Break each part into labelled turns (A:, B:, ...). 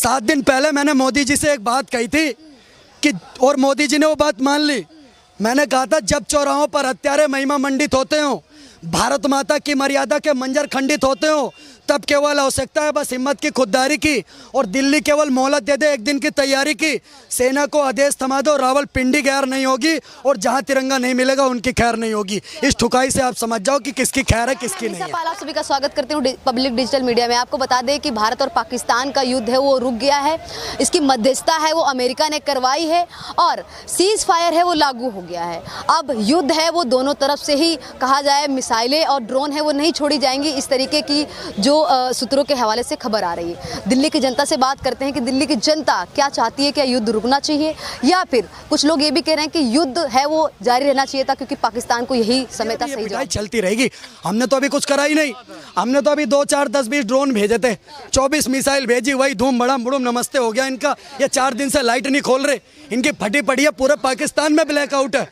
A: 7 दिन पहले मैंने मोदी जी से एक बात कही थी कि, और मोदी जी ने वो बात मान ली। मैंने कहा था जब चौराहों पर हत्यारे महिमा मंडित होते हो, भारत माता की मर्यादा के मंजर खंडित होते हो, तब केवल आवश्यकता है बस हिम्मत की, खुददारी की, और दिल्ली केवल मोहलत दे दे एक दिन की तैयारी की। सेना को आदेश थमा दो, रावलपिंडी गैर नहीं होगी, और जहां तिरंगा नहीं मिलेगा उनकी खैर नहीं होगी। इस ठुकाई से आप समझ जाओ कि किसकी खैर है किसकी नहीं है।
B: आप सभी का स्वागत करती हूँ पब्लिक डिजिटल मीडिया में। आपको बता दें कि भारत और पाकिस्तान का युद्ध है वो रुक गया है, इसकी मध्यस्थता है वो अमेरिका ने करवाई है, और सीज फायर है वो लागू हो गया है। अब युद्ध है वो दोनों तरफ से ही, कहा जाए मिसाइलें और ड्रोन है वो नहीं छोड़ी जाएंगी, इस तरीके की जो सूत्रों के हवाले से खबर आ रही है। दिल्ली की जनता से बात करते हैं कि दिल्ली की जनता क्या चाहती है, क्या युद्ध रुकना चाहिए, या फिर कुछ लोग ये भी कह रहे हैं कि युद्ध है वो जारी रहना चाहिए था, क्योंकि पाकिस्तान को यही समय था सही जवाब।
A: चलती रहेगी। हमने तो अभी कुछ करा ही नहीं। हमने तो अभी 2, 4, 10, 20 ड्रोन भेजे थे, 24 मिसाइल भेजी, वही धूम बड़म बुड़म नमस्ते हो गया इनका। ये 4 दिन से लाइट नहीं खोल रहे, इनकी फटी पड़ी है। पूरे पाकिस्तान में ब्लैकआउट है,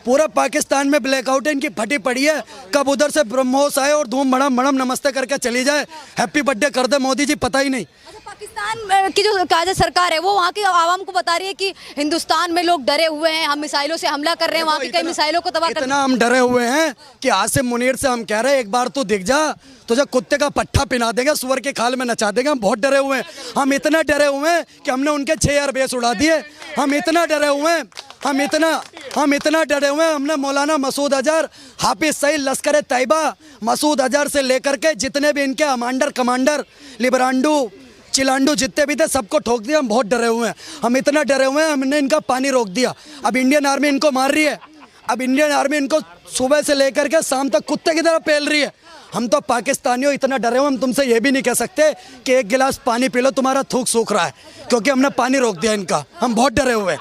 A: पूरा पाकिस्तान में ब्लैकआउट है, इनकी फटी पड़ी है। कब उधर से ब्रह्मोस आए और धूम बड़म बड़म नमस्ते करके चली जाए, हैप्पी बर्थडे कर दे मोदी जी, पता ही नहीं।
B: पाकिस्तान की जो काज़ सरकार है वो वहाँ की आवाम को बता रही है कि हिंदुस्तान में लोग डरे हुए हैं, हम मिसाइलों से हमला कर रहे हैं, वहाँ की कई मिसाइलों को तबाह कर।
A: इतना हम डरे हुए हैं कि आसिम मुनीर से हम कह रहे हैं एक बार तू दिख जा, तुझे कुत्ते का पट्टा पिला देंगे, सुअर के खाल में नचा देंगे। हम बहुत डरे हुए हैं, हम इतना डरे हुए हैं कि हमने उनके 6 एयरबेस उड़ा दिए। हम इतना डरे हुए हैं, हम इतना डरे हुए हैं, हमने मौलाना मसूद अजहर, हाफिज सईद, लश्कर तैयबा, मसूद अजहर से लेकर के जितने भी इनके कमांडर लिबरांडू चिलांडू जितने भी थे सबको ठोक दिया। हम बहुत डरे हुए हैं, हम इतना डरे हुए हैं, हमने इनका पानी रोक दिया। अब इंडियन आर्मी इनको मार रही है, अब इंडियन आर्मी इनको सुबह से लेकर के शाम तक कुत्ते की तरह पेल रही है। हम तो पाकिस्तानियों इतना डरे हुए, हम तुमसे ये भी नहीं कह सकते कि एक गिलास पानी पी लो, तुम्हारा थूक सूख रहा है, क्योंकि हमने पानी रोक दिया इनका। हम बहुत डरे हुए हैं,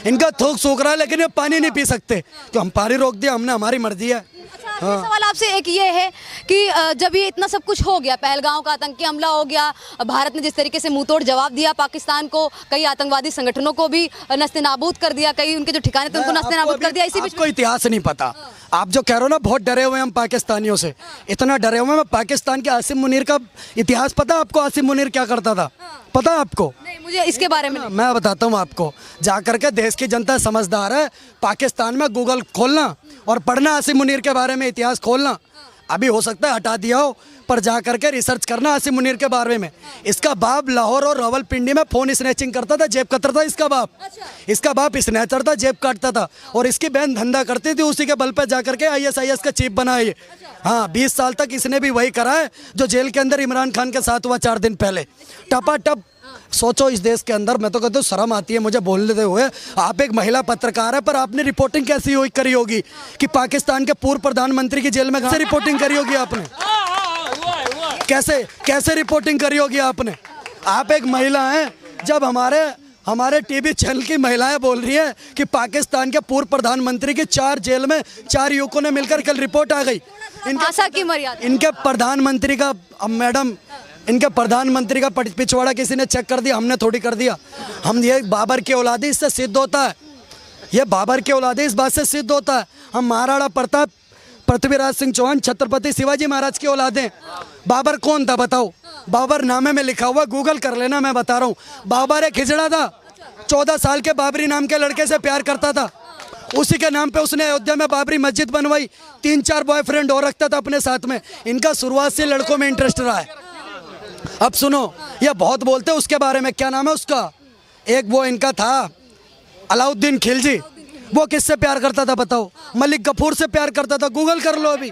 A: इनका थूक सूख रहा है लेकिन ये पानी नहीं पी सकते, तो हम पानी रोक दिया, हमने, हमारी मर्जी है।
B: हाँ। सवाल आपसे एक ये है कि जब ये इतना सब कुछ हो गया, पहलगांव का आतंकी हमला हो गया, भारत ने जिस तरीके से मुंहतोड़ जवाब दिया पाकिस्तान को, कई आतंकवादी संगठनों को भी नस्तेनाबूद कर दिया, कई उनके जो ठिकाने थे उनको नस्तेनाबूद कर दिया। इसी बीच
A: कोई इतिहास नहीं पता। आप जो कह रहे हो ना, बहुत डरे हुए हम पाकिस्तानियों से, इतना डरे हुए हैं। पाकिस्तान के आसिम मुनीर का इतिहास पता आपको? आसिम मुनीर क्या करता था पता है आपको?
B: नहीं, मुझे इसके बारे में
A: मैं बताता हूँ आपको। जाकर के देश की जनता समझदार है, पाकिस्तान में गूगल खोलना और पढ़ना आसिम मुनीर के बारे में, इतिहास खोलना। अभी हो सकता है हटा दिया हो, पर जा करके रिसर्च करना आसिम मुनीर के बारे में। इसका बाप लाहौर और रावलपिंडी में फ़ोन स्नैचिंग करता था, जेब कतर था इसका बाप। इसका बाप स्नैचर था, जेब काटता था, और इसकी बहन धंधा करती थी, उसी के बल पे जा करके ISIS का चीफ बना ये। हाँ, 20 साल तक इसने भी वही करा है जो जेल के अंदर इमरान खान के साथ हुआ 4 दिन पहले। टपाटप सोचो इस देश के अंदर, मैं तो कहता हूँ शर्म आती है मुझे बोलते हुए। आप एक महिला पत्रकार है, पर आपने रिपोर्टिंग कैसी करी होगी कि पाकिस्तान के पूर्व प्रधानमंत्री की जेल में कैसे रिपोर्टिंग करी होगी आपने? कैसे रिपोर्टिंग करी होगी आपने? आप एक महिला हैं, जब हमारे टीवी चैनल की महिलाएं बोल रही हैं कि पाकिस्तान के पूर्व प्रधानमंत्री की 4 जेल में 4 युवकों ने मिलकर कल रिपोर्ट आ गई। इनके प्रधानमंत्री का, अब मैडम, इनके प्रधानमंत्री का पिछवाड़ा किसी ने चेक कर दिया? हमने थोड़ी कर दिया। हम ये बाबर की औलादी, इससे सिद्ध होता है, ये बाबर की औलादी इस बात से सिद्ध होता है। हम महाराणा प्रताप, पृथ्वीराज सिंह चौहान, छत्रपति शिवाजी महाराज की औलादें। बाबर कौन था बताओ? बाबर नामे में लिखा हुआ, गूगल कर लेना, मैं बता रहा हूँ। बाबर एक हिजड़ा था, 14 साल के बाबरी नाम के लड़के से प्यार करता था, उसी के नाम पे उसने अयोध्या में बाबरी मस्जिद बनवाई। 3-4 बॉयफ्रेंड और रखता था अपने साथ में। इनका शुरुआत से लड़कों में इंटरेस्ट रहा है। अब सुनो, ये बहुत बोलते हैं उसके बारे में, क्या नाम है उसका, एक वो इनका था अलाउद्दीन खिलजी, वो किससे प्यार करता था बताओ? मलिक गफूर से प्यार करता था, गूगल कर लो अभी।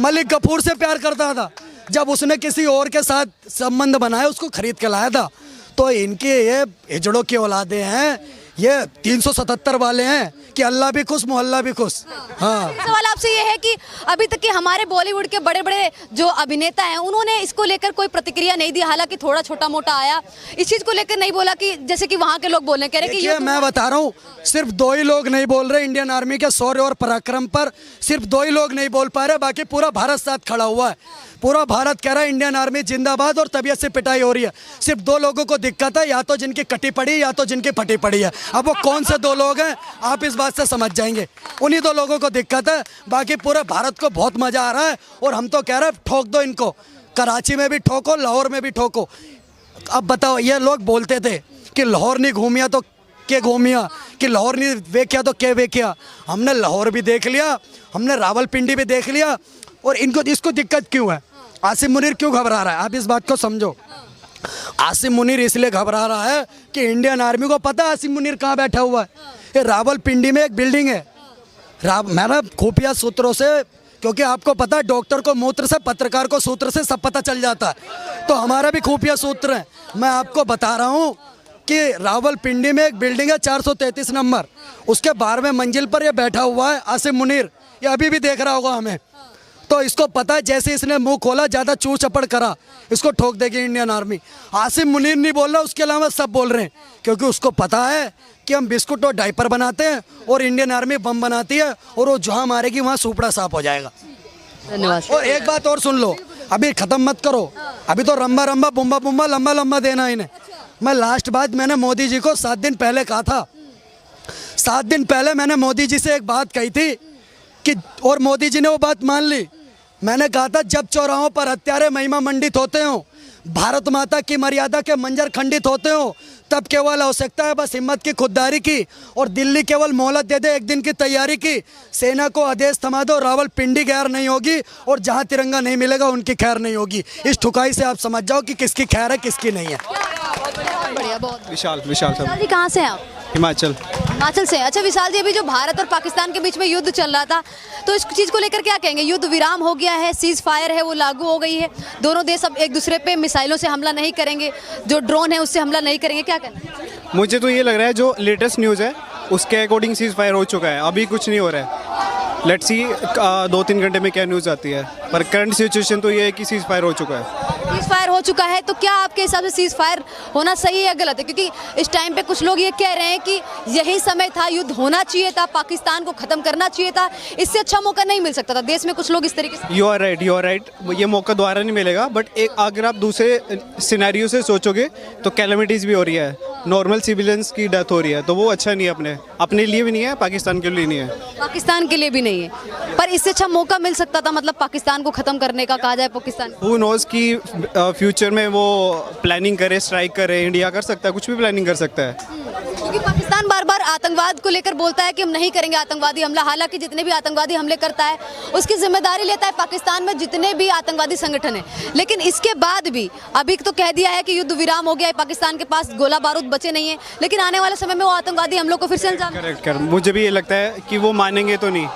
A: मलिक गफूर से प्यार करता था। जब उसने किसी और के साथ संबंध बनाया, उसको खरीद के लाया था। तो इनके ये हिजड़ों की औलादे हैं, ये 377 वाले हैं कि अल्लाह भी खुश मोहल्ला भी खुश। हाँ,
B: सवाल आपसे ये है कि अभी तक के हमारे बॉलीवुड के बड़े बड़े जो अभिनेता हैं उन्होंने इसको लेकर कोई प्रतिक्रिया नहीं दी, हालांकि थोड़ा छोटा मोटा आया, इस चीज़ को लेकर नहीं बोला कि जैसे कि वहाँ के लोग बोल रहे हैं कि
A: मैं बता रहा हूँ, सिर्फ 2 ही लोग नहीं बोल रहे इंडियन आर्मी के शौर्य और पराक्रम पर, सिर्फ 2 ही लोग नहीं बोल पा रहे, बाकी पूरा भारत साथ खड़ा हुआ है। पूरा भारत कह रहा है इंडियन आर्मी जिंदाबाद, और तबीयत से पिटाई हो रही है। सिर्फ 2 लोगों को दिक्कत है, या तो जिनकी कटी पड़ी या तो जिनकी फटी पड़ी है। अब वो कौन से 2 लोग हैं आप इस बात से समझ जाएंगे, उन्हीं 2 लोगों को दिक्कत है। बाकी पूरे भारत को बहुत मजा आ रहा है, और हम तो कह रहे हैं ठोक दो इनको, कराची में भी ठोको, लाहौर में भी ठोको। अब बताओ, ये लोग बोलते थे कि लाहौर नहीं घूमिया तो के घूमिया, कि लाहौर नहीं वेख्या तो के वेख्या। हमने लाहौर भी देख लिया, हमने रावलपिंडी भी देख लिया, और इनको इसको दिक्कत क्यों है? आसिम मुनीर क्यों घबरा रहा है? आप इस बात को समझो। आसिम मुनीर इसलिए घबरा रहा है कि इंडियन आर्मी को पता है आसिम मुनीर कहाँ बैठा हुआ है। ये रावलपिंडी में एक बिल्डिंग है, मैंने खुफिया सूत्रों से, क्योंकि आपको पता है डॉक्टर को मूत्र से, पत्रकार को सूत्र से सब पता चल जाता है, तो हमारा भी खुफिया सूत्र है। मैं आपको बता रहा हूँ कि रावलपिंडी में एक बिल्डिंग है 433 नंबर, उसके 12वें मंजिल पर ये बैठा हुआ है आसिम मुनीर। ये अभी भी देख रहा होगा हमें, तो इसको पता है जैसे इसने मुंह खोला, ज़्यादा चूर चपड़ करा, इसको ठोक देगी इंडियन आर्मी। आसिम मुनीर नहीं बोल रहा, उसके अलावा सब बोल रहे हैं, क्योंकि उसको पता है कि हम बिस्कुट और डायपर बनाते हैं और इंडियन आर्मी बम बनाती है, और वो जहाँ मारेगी वहाँ सुपड़ा साफ हो जाएगा।
B: धन्यवाद।
A: और एक बात और सुन लो, अभी ख़त्म मत करो, अभी तो रंबा रंबा बुम्बा बुम्बा लंबा लंबा देना इन्हें। मैं लास्ट बात मैंने मोदी जी को 7 दिन पहले कहा था, 7 दिन पहले मैंने मोदी जी से एक बात कही थी कि, और मोदी जी ने वो बात मान ली। मैंने कहा था जब चौराहों पर हत्यारे महिमा मंडित होते हो, भारत माता की मर्यादा के मंजर खंडित होते हो, तब केवल आवश्यकता है बस हिम्मत की, खुददारी की, और दिल्ली केवल मोहलत दे दे 1 दिन की तैयारी की। सेना को आदेश थमा दो, रावलपिंडी खैर नहीं होगी, और जहां तिरंगा नहीं मिलेगा उनकी खैर नहीं होगी। इस ठुकाई से आप समझ जाओ कि किसकी खैर है किसकी नहीं है।
B: बढ़िया, बहुत।
C: विशाल साहब,
B: विशाल जी कहाँ से हैं आप?
C: हिमाचल।
B: हिमाचल से। अच्छा विशाल जी, अभी जो भारत और पाकिस्तान के बीच में युद्ध चल रहा था, तो इस चीज़ को लेकर क्या कहेंगे? युद्ध विराम हो गया है, सीज फायर है वो लागू हो गई है, दोनों देश अब एक दूसरे पे मिसाइलों से हमला नहीं करेंगे, जो ड्रोन है उससे हमला नहीं करेंगे, क्या कहना है?
C: मुझे तो ये लग रहा है जो लेटेस्ट न्यूज़ है उसके अकॉर्डिंग सीज फायर हो चुका है, अभी कुछ नहीं हो रहा है। लेट्स सी 2-3 घंटे में क्या न्यूज़ आती है, पर करंट सिचुएशन तो ये है कि सीज फायर हो चुका है।
B: सीज फायर हो चुका है, तो क्या आपके हिसाब से सीज फायर होना सही है या गलत है? क्योंकि इस टाइम पे कुछ लोग ये कह रहे हैं कि यही समय था, युद्ध होना चाहिए था, पाकिस्तान को ख़त्म करना चाहिए था, इससे अच्छा मौका नहीं मिल सकता था। देश में कुछ लोग इस तरीके से।
C: यू आर राइट, ये मौका दोबारा नहीं मिलेगा, बट एक अगर आप दूसरे सिनेरियो से सोचोगे तो कैलेमिटीज़ भी हो रही है, नॉर्मल सिविलियंस की डेथ हो रही है, तो वो अच्छा नहीं है, अपने लिए भी नहीं है, पाकिस्तान के लिए नहीं है।
B: पाकिस्तान के लिए भी नहीं है, पर इससे अच्छा मौका मिल सकता था, मतलब पाकिस्तान को ख़त्म करने का, कहा जाए पाकिस्तान।
C: हु नोज़ कि फ्यूचर में वो प्लानिंग करे, स्ट्राइक करे, इंडिया कर सकता है, कुछ भी प्लानिंग कर सकता है।
B: क्योंकि पाकिस्तान बार बार आतंकवाद को लेकर बोलता है कि हम नहीं करेंगे आतंकवादी हमला, हालांकि जितने भी आतंकवादी हमले करता है उसकी जिम्मेदारी लेता है पाकिस्तान में जितने भी आतंकवादी संगठन हैं। लेकिन इसके बाद भी अभी तो कह दिया है कि युद्ध विराम हो गया है, पाकिस्तान के पास गोला बारूद बचे नहीं है, लेकिन आने वाले समय में वो आतंकवादी हमलों को फिर से अंजाम।
C: करेक्ट, मुझे भी ये लगता है कि वो मानेंगे तो नहीं,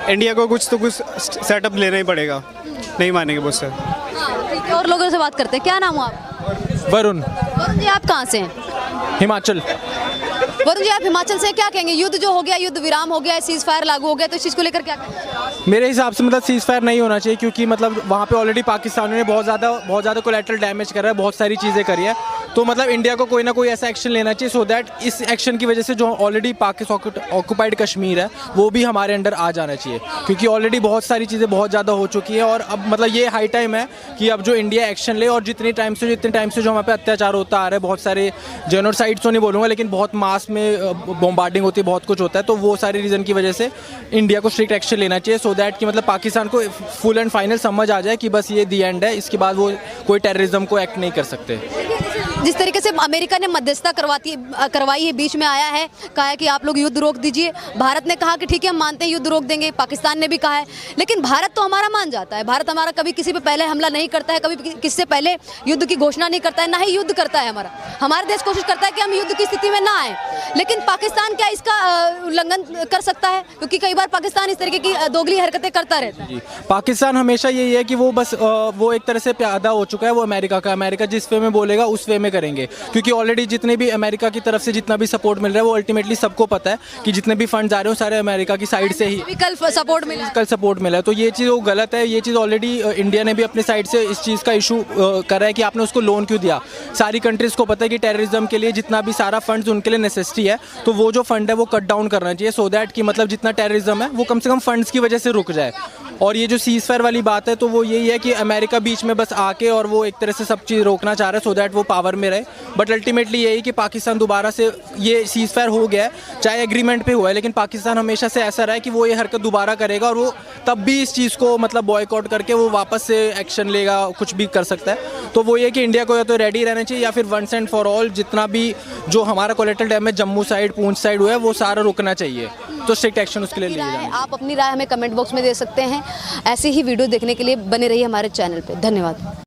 C: इंडिया को कुछ सेटअप लेना ही पड़ेगा, नहीं मानेंगे मुझसे।
B: ठीक है, और लोगों से बात करते हैं। क्या नाम हो आप?
D: वरुण।
B: वरुण जी, आप कहाँ से हैं?
D: हिमाचल।
B: वरुण जी, आप हिमाचल से, क्या कहेंगे? युद्ध जो हो गया, युद्ध विराम हो गया है, सीज फायर लागू हो गया, तो इस चीज़ को लेकर क्या कहेंगे?
D: मेरे हिसाब से मतलब सीज फायर नहीं होना चाहिए, क्योंकि मतलब वहाँ पे ऑलरेडी पाकिस्तानियों ने बहुत ज़्यादा कोलैटरल डैमेज करा है, बहुत सारी चीज़ें करी है, तो मतलब इंडिया को कोई ना कोई ऐसा एक्शन लेना चाहिए, सो दैट इस एक्शन की वजह से जो ऑलरेडी पाकिस्तान ऑक्यूपाइड कश्मीर है वो भी हमारे अंडर आ जाना चाहिए, क्योंकि ऑलरेडी बहुत सारी चीज़ें बहुत ज़्यादा हो चुकी है, और अब मतलब ये हाई टाइम है कि अब जो इंडिया एक्शन ले, और जितने टाइम से जो हमारे पे अत्याचार होता आ रहा है, बहुत सारे जेनोसाइड तो नहीं बोलूँगा, लेकिन बहुत मास में बॉम्बार्डिंग होती है, बहुत कुछ होता है, तो वो सारी रीज़न की वजह से इंडिया को स्ट्रिक्ट एक्शन लेना चाहिए, सो दैट कि मतलब पाकिस्तान को फुल एंड फाइनल समझ आ जाए कि बस ये दी एंड है, इसके बाद वो कोई टेररिज्म को एक्ट नहीं कर सकते।
B: जिस तरीके से अमेरिका ने मध्यस्थता करवाई है, बीच में आया है, कहा है कि आप लोग युद्ध रोक दीजिए, भारत ने कहा कि ठीक है हम मानते हैं युद्ध रोक देंगे, पाकिस्तान ने भी कहा है, लेकिन भारत तो हमारा मान जाता है, भारत हमारा कभी किसी पे पहले हमला नहीं करता है, कभी किसी से पहले युद्ध की घोषणा नहीं करता है, ना ही युद्ध करता है। हमारा देश कोशिश करता है कि हम युद्ध की स्थिति में ना आए, लेकिन पाकिस्तान क्या इसका उल्लंघन कर सकता है? क्योंकि कई बार पाकिस्तान इस तरीके की दोगली हरकतें करता रहता है।
D: पाकिस्तान हमेशा यही है कि वो बस वो एक तरह से प्यादा हो चुका है, वो अमेरिका का, अमेरिका जिस वे में बोलेगा उस वे में करेंगे, क्योंकि ऑलरेडी जितने भी अमेरिका की तरफ से जितना भी सपोर्ट मिल रहा है वो अल्टीमेटली सबको पता है कि जितने भी फंड्स आ रहे हो सारे अमेरिका की साइड से ही
B: कल सपोर्ट मिला है,
D: तो ये चीज़ वो गलत है। ये चीज़ ऑलरेडी इंडिया ने भी अपने साइड से इस चीज़ का इशू करा है कि आपने उसको लोन क्यों दिया। सारी कंट्रीज़ को पता है कि टेररिज्म के लिए जितना भी सारा फंड्स उनके लिए नेसेसिटी है, तो वो जो फंड है वो कट डाउन करना चाहिए, सो दैट कि मतलब जितना टेररिज्म है वो कम से कम फंड्स की वजह से रुक जाए। और ये जो सीज फायर वाली बात है, तो वो यही है कि अमेरिका बीच में बस आके और वो एक तरह से सब चीज़ रोकना चाह रहा है, सो दैट वो पावर में रहे, बट अल्टीमेटली यही कि पाकिस्तान दोबारा से ये सीज़ फायर हो गया है, चाहे एग्रीमेंट पे हुआ है, लेकिन पाकिस्तान हमेशा से ऐसा रहा है कि वो ये हरकत दोबारा करेगा और वो तब भी इस चीज़ को मतलब बॉयकॉट करके वो वापस से एक्शन लेगा, कुछ भी कर सकता है। तो वो ये कि इंडिया को या तो रेडी रहना चाहिए या फिर वंस एंड फॉर ऑल जितना भी जो हमारा कोलेटरल डैमेज जम्मू साइड पूंछ साइड हुआ है वो सारा रुकना चाहिए, तो स्ट्रिक्ट एक्शन उसके लिए लिया जाए।
B: आप अपनी राय हमें कमेंट बॉक्स में दे सकते हैं। ऐसी ही वीडियो देखने के लिए बने रहिए हमारे चैनल पे। धन्यवाद।